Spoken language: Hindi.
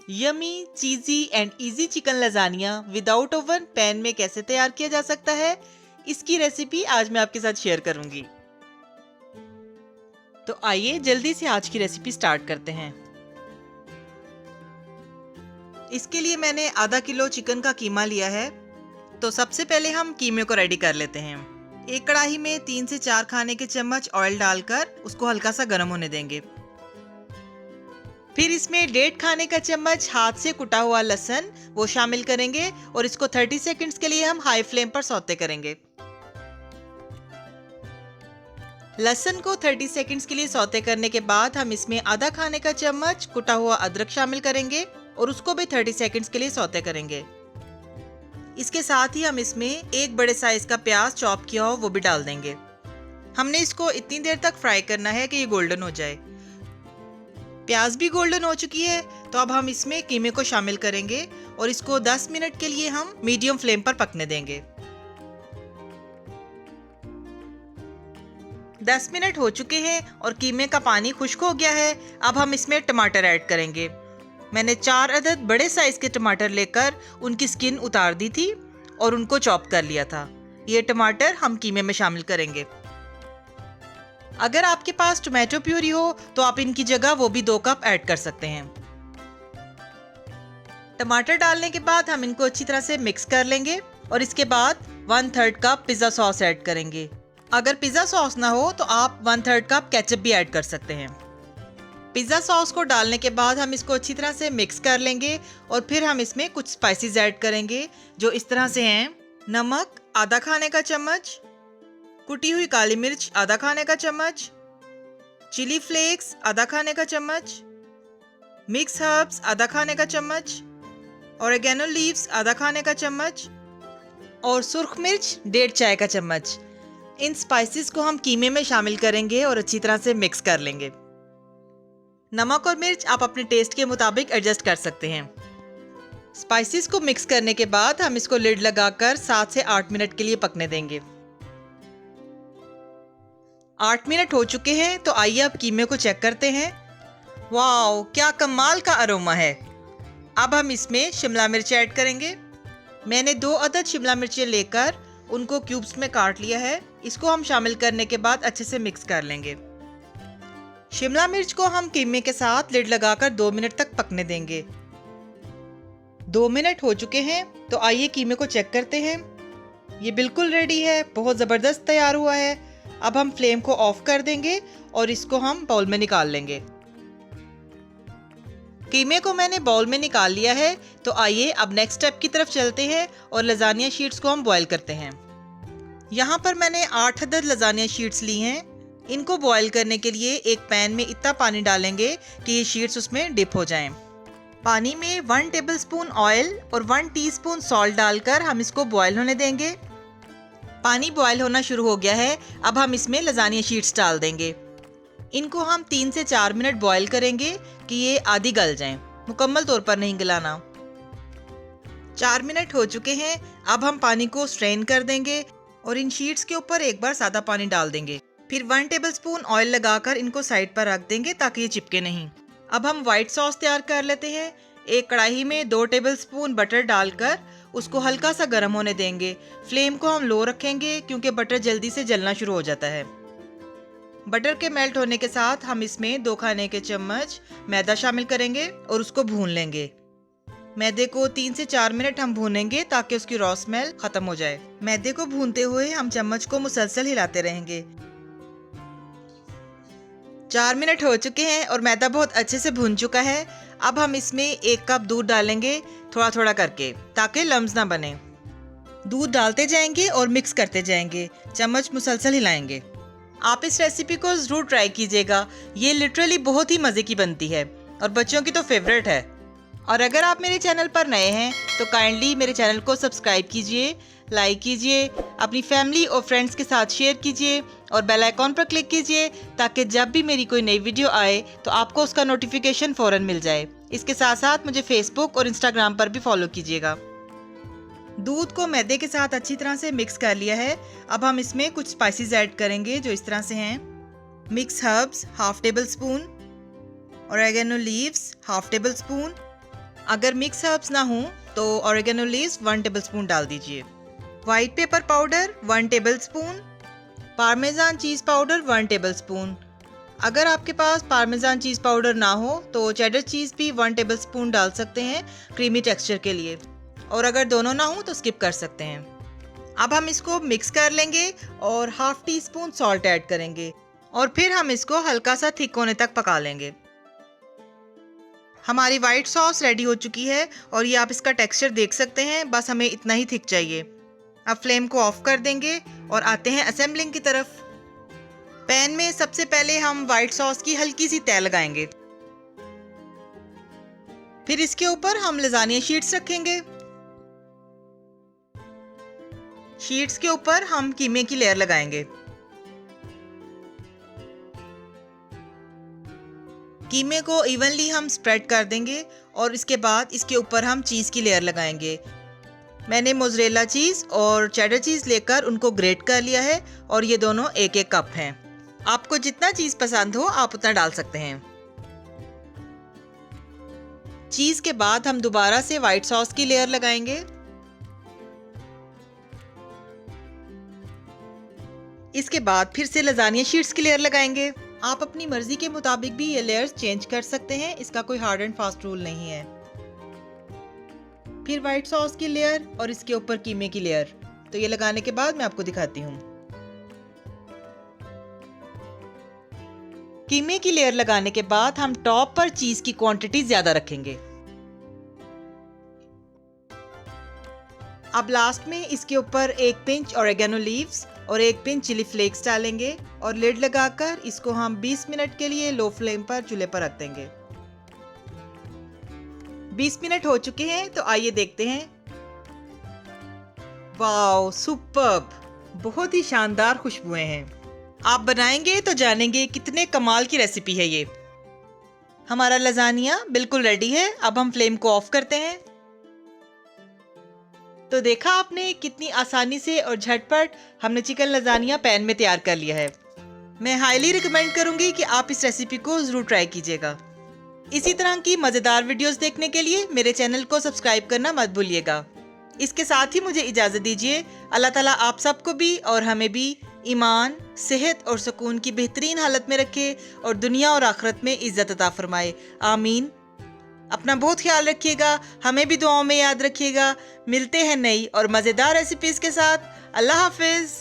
Yummy cheesy and easy chicken lasagna without oven pan में कैसे तैयार किया जा सकता है, इसकी रेसिपी आज मैं आपके साथ शेयर करूंगी। तो आइए जल्दी से आज की रेसिपी स्टार्ट करते हैं। इसके लिए मैंने आधा किलो चिकन का कीमा लिया है। तो सबसे पहले हम कीमे को रेडी कर लेते हैं। एक कढ़ाई में 3 से 4 खाने के चम्मच ऑयल डालकर उसको हल्का सा गर्म होने देंगे। फिर इसमें 1.5 खाने का चम्मच हाथ से कुटा हुआ लहसुन वो शामिल करेंगे और इसको 30 सेकंड्स के लिए हम हाई फ्लेम पर सौते करेंगे। लहसुन को 30 सेकंड्स के लिए सौते करने के बाद हम इसमें आधा खाने का चम्मच कुटा हुआ अदरक शामिल करेंगे और उसको भी 30 सेकंड्स के लिए सौते करेंगे। इसके साथ ही हम इसमें एक बड़े साइज का प्याज चॉप किया हो वो भी डाल देंगे। हमने इसको इतनी देर तक फ्राई करना है कि ये गोल्डन हो जाए। प्याज भी गोल्डन हो चुकी है तो अब हम इसमें कीमे को शामिल करेंगे और इसको 10 मिनट के लिए हम मीडियम फ्लेम पर पकने देंगे। 10 मिनट हो चुके हैं और कीमे का पानी खुश्क हो गया है। अब हम इसमें टमाटर ऐड करेंगे। मैंने 4 अदद बड़े साइज के टमाटर लेकर उनकी स्किन उतार दी थी और उनको चॉप कर लिया था। ये टमाटर हम कीमे में शामिल करेंगे। अगर आपके पास टोमेटो प्यूरी हो तो आप इनकी जगह वो भी 2 कप ऐड कर सकते हैं। टमाटर डालने के बाद हम इनको अच्छी तरह से मिक्स कर लेंगे और इसके बाद 1/3 कप पिज्जा सॉस ऐड करेंगे। अगर पिज्जा सॉस ना हो तो आप 1/3 कप केचप भी ऐड कर सकते हैं। पिज्जा सॉस को डालने के बाद हम इसको अच्छी तरह से मिक्स कर लेंगे और फिर हम इसमें कुछ स्पाइसेस ऐड करेंगे जो इस तरह से हैं। नमक आधा खाने का चम्मच, कुटी हुई काली मिर्च आधा खाने का चम्मच, चिली फ्लेक्स आधा खाने का चम्मच, मिक्स हर्ब्स आधा खाने का चम्मच, ऑरिगेनो लीव्स आधा खाने का चम्मच और सुर्ख मिर्च 1.5 चाय का चम्मच। इन स्पाइसेस को हम कीमे में शामिल करेंगे और अच्छी तरह से मिक्स कर लेंगे। नमक और मिर्च आप अपने टेस्ट के मुताबिक एडजस्ट कर सकते हैं। स्पाइसेस को मिक्स करने के बाद हम इसको लिड लगाकर 7 से 8 मिनट के लिए पकने देंगे। 8 मिनट हो चुके हैं तो आइए अब कीमे को चेक करते हैं। वाओ, क्या कमाल का अरोमा है। अब हम इसमें शिमला मिर्च ऐड करेंगे। मैंने 2 अदद शिमला मिर्चें लेकर उनको क्यूब्स में काट लिया है। इसको हम शामिल करने के बाद अच्छे से मिक्स कर लेंगे। शिमला मिर्च को हम कीमे के साथ लिड लगाकर 2 मिनट तक पकने देंगे। 2 मिनट हो चुके हैं तो आइए कीमे को चेक करते हैं। ये बिल्कुल रेडी है, बहुत ज़बरदस्त तैयार हुआ है। अब हम फ्लेम को ऑफ कर देंगे और इसको हम बाउल में निकाल लेंगे। कीमे को मैंने बाउल में निकाल लिया है तो आइए अब नेक्स्ट स्टेप की तरफ चलते हैं और लजानिया शीट्स को हम बॉईल करते हैं। यहाँ पर मैंने 8 अदद लजानिया शीट्स ली हैं। इनको बॉईल करने के लिए एक पैन में इतना पानी डालेंगे कि ये शीट्स उसमें डिप हो जाएं। पानी में 1 टेबलस्पून ऑयल और 1 टीस्पून सॉल्ट डालकर हम इसको बॉईल होने देंगे। पानी बॉईल होना शुरू हो गया है। अब हम इसमें लजानिया शीट्स डाल देंगे। इनको हम 3 से 4 मिनट बॉईल करेंगे कि ये आधी गल जाएं, मुकम्मल तौर पर नहीं गलाना। 4 मिनट हो चुके हैं। अब हम पानी को स्ट्रेन कर देंगे और इन शीट्स के ऊपर एक बार सादा पानी डाल देंगे। फिर 1 टेबलस्पून ऑयल लगाकर इनको साइड पर रख देंगे ताकि ये चिपके नहीं। अब हम व्हाइट सॉस तैयार कर लेते हैं। एक कढ़ाई में 2 टेबलस्पून बटर डालकर उसको हल्का सा गर्म होने देंगे। फ्लेम को हम लो रखेंगे क्योंकि बटर जल्दी से जलना शुरू हो जाता है। बटर के मेल्ट होने के साथ हम इसमें 2 खाने के चम्मच मैदा शामिल करेंगे और उसको भून लेंगे। मैदे को 3 से 4 मिनट हम भूनेंगे ताकि उसकी रॉ स्मेल खत्म हो जाए। मैदे को भूनते हुए हम चम्मच को मुसलसल हिलाते रहेंगे। 4 मिनट हो चुके हैं और मैदा बहुत अच्छे से भून चुका है। अब हम इसमें 1 कप दूध डालेंगे थोड़ा थोड़ा करके ताकि लम्स ना बने। दूध डालते जाएंगे और मिक्स करते जाएंगे, चम्मच मुसलसल हिलाएंगे। आप इस रेसिपी को ज़रूर ट्राई कीजिएगा। ये लिटरली बहुत ही मज़े की बनती है और बच्चों की तो फेवरेट है। और अगर आप मेरे चैनल पर नए हैं तो काइंडली मेरे चैनल को सब्सक्राइब कीजिए, लाइक कीजिए, अपनी फैमिली और फ्रेंड्स के साथ शेयर कीजिए और बेल आइकॉन पर क्लिक कीजिए ताकि जब भी मेरी कोई नई वीडियो आए तो आपको उसका नोटिफिकेशन फ़ौरन मिल जाए। इसके साथ साथ मुझे फेसबुक और इंस्टाग्राम पर भी फॉलो कीजिएगा। दूध को मैदे के साथ अच्छी तरह से मिक्स कर लिया है। अब हम इसमें कुछ स्पाइसेस ऐड करेंगे जो इस तरह से हैं। Mix herbs half tablespoon, oregano leaves half tablespoon, अगर मिक्स हर्ब्स ना हो तो ऑरिगेनो लीव्स 1 टेबलस्पून डाल दीजिए। White pepper powder 1 tablespoon, parmesan cheese powder 1 tablespoon. अगर आपके पास पार्मेजान चीज़ पाउडर ना हो तो चेडर चीज़ भी 1 टेबलस्पून डाल सकते हैं क्रीमी टेक्सचर के लिए, और अगर दोनों ना हो तो स्किप कर सकते हैं। अब हम इसको मिक्स कर लेंगे और half tea spoon salt add करेंगे और फिर हम इसको हल्का सा थिक होने तक पका लेंगे। हमारी वाइट सॉस रेडी हो चुकी है और ये आप इसका टेक्सचर देख सकते हैं, बस हमें इतना ही थिक चाहिए। अब फ्लेम को ऑफ कर देंगे और आते हैं असेंबलिंग की तरफ। पैन में सबसे पहले हम वाइट सॉस की हल्की सी तह लगाएंगे, फिर इसके ऊपर हम लजानिया शीट्स रखेंगे। शीट्स के ऊपर हम कीमे की लेयर लगाएंगे। कीमे को इवनली हम स्प्रेड कर देंगे और इसके बाद इसके ऊपर हम चीज़ की लेयर लगाएंगे। मैंने मोज़रेला चीज़ और चेडर चीज़ लेकर उनको ग्रेट कर लिया है और ये दोनों 1-1 कप हैं। आपको जितना चीज़ पसंद हो आप उतना डाल सकते हैं। चीज़ के बाद हम दोबारा से वाइट सॉस की लेयर लगाएंगे। इसके बाद फिर से लजानिया शीट्स की लेयर लगाएंगे। आप अपनी मर्जी के मुताबिक भी ये लेयर्स चेंज कर सकते हैं, इसका कोई हार्ड एंड फास्ट रूल नहीं है। फिर वाइट सॉस की लेयर और इसके ऊपर कीमे की लेयर। तो ये लगाने के बाद मैं आपको दिखाती हूँ। कीमे की लेयर लगाने के बाद हम टॉप पर चीज की क्वांटिटी ज्यादा रखेंगे। अब लास्ट में इसके ऊपर 1 पिंच ऑरिगेनो लीव्स और 1 पिंच चिली फ्लेक्स डालेंगे और लिड लगाकर इसको हम 20 मिनट के लिए लो फ्लेम पर चूल्हे पर रख देंगे। 20 मिनट हो चुके हैं, तो आइए देखते हैं। वाओ सुपर्ब, बहुत ही शानदार खुशबुएं हैं। आप बनाएंगे तो जानेंगे कितने कमाल की रेसिपी है ये। हमारा लजानिया बिल्कुल रेडी है। अब हम फ्लेम को ऑफ करते हैं। तो देखा आपने कितनी आसानी से और झटपट हमने चिकन लजानिया पैन में तैयार कर लिया है। मैं हाईली रिकमेंड करूंगी कि आप इस रेसिपी को जरूर ट्राई कीजिएगा। इसी तरह की मजेदार वीडियोस देखने के लिए मेरे चैनल को सब्सक्राइब करना मत भूलिएगा। इसके साथ ही मुझे इजाजत दीजिए। अल्लाह ताला आप सबको भी और हमें भी ईमान, सेहत और सुकून की बेहतरीन हालत में रखे और दुनिया और आखिरत में इज्जत अता फरमाए। आमीन। अपना बहुत ख्याल रखिएगा, हमें भी दुआओं में याद रखिएगा। मिलते हैं नई और मज़ेदार रेसिपीज़ के साथ। अल्लाह हाफिज़।